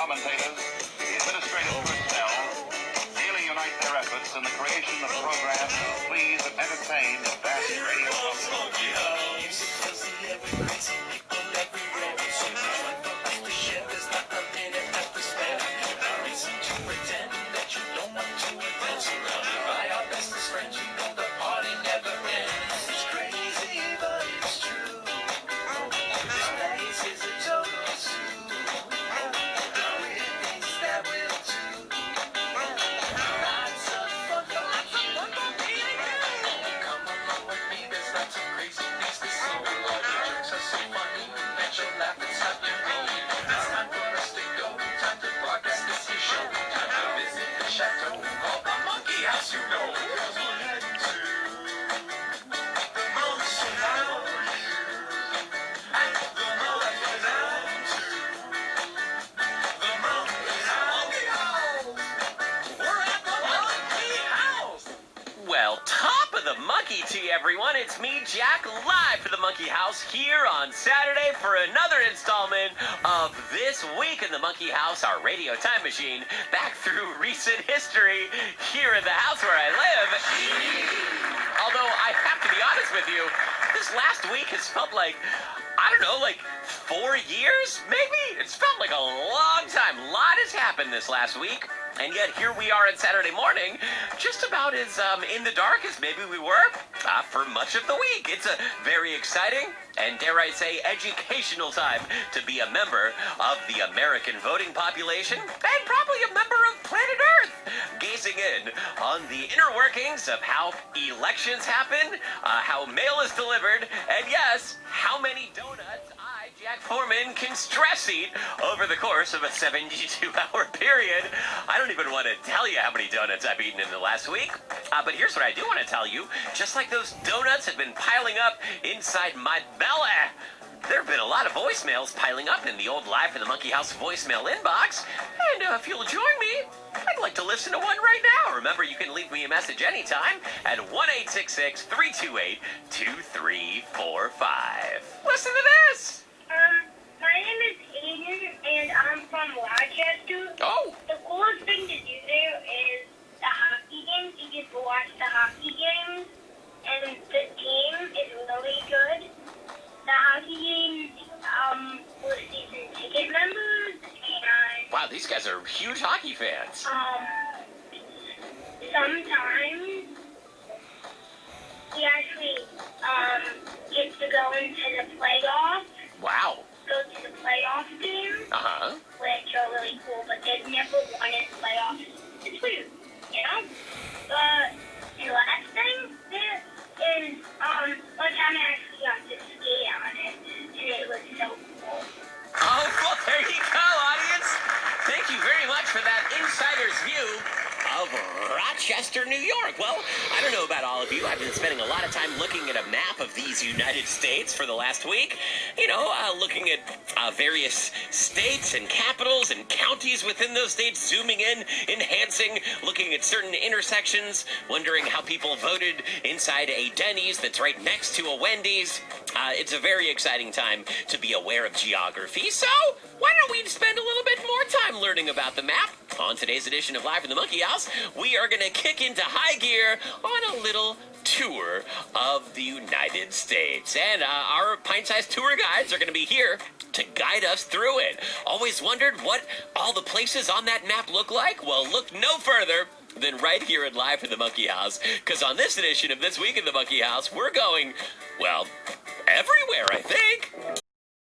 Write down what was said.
commentators, the administrative personnel, daily unite their efforts in the creation of programs to please and entertain the vast radio Well, top of the monkey tea, everyone. It's me, Jack, live for the Monkey House here on Saturday for another installment of This Week in the Monkey House, our radio time machine, back through recent history here in the house where I live. Although I have to be honest with you, this last week has felt like, I don't know, like 4 years, maybe? It's felt like a long time. A lot has happened this last week. And yet here we are on Saturday morning, just about as in the dark as maybe we were for much of the week. It's a very exciting and, dare I say, educational time to be a member of the American voting population and probably a member of planet Earth, gazing in on the inner workings of how elections happen, how mail is delivered, and yes, how many donuts Jack Foreman can stress eat over the course of a 72-hour period. I don't even want to tell you how many donuts I've eaten in the last week. But here's what I do want to tell you. Just like those donuts have been piling up inside my belly, there have been a lot of voicemails piling up in the old Live from the Monkey House voicemail inbox. And if you'll join me, I'd like to listen to one right now. Remember, you can leave me a message anytime at 1-866-328-2345. Listen to this. My name is Aiden, and I'm from Rochester. Oh. The coolest thing to do there is the hockey games. You get to watch the hockey games, and the team is really good. The hockey games were season ticket members, and Wow, these guys are huge hockey fans. sometimes he actually gets to go into the playoffs. Wow. Go to the playoff game, which are really cool, but they've never won in playoffs. It's weird, you know? The last thing there is, one time I actually got to skate on it, and it was so cool. Oh, well, there you go, audience. Thank you very much for that insider's view of Rochester, New York. Well, I don't know about all of you. I've been spending a lot of time looking at a map of these United States for the last week. You know, looking at various states and capitals and counties within those states, zooming in, enhancing, looking at certain intersections, wondering how people voted inside a Denny's that's right next to a Wendy's. It's a very exciting time to be aware of geography. So, why don't we spend a little bit more time learning about the map? On today's edition of Live from the Monkey House, we are going to kick into high gear on a little tour of the United States. And our pint-sized tour guides are going to be here to guide us through it. Always wondered what all the places on that map look like? Well, look no further than right here at Live from the Monkey House, because on this edition of This Week in the Monkey House, we're going, well, everywhere, I think.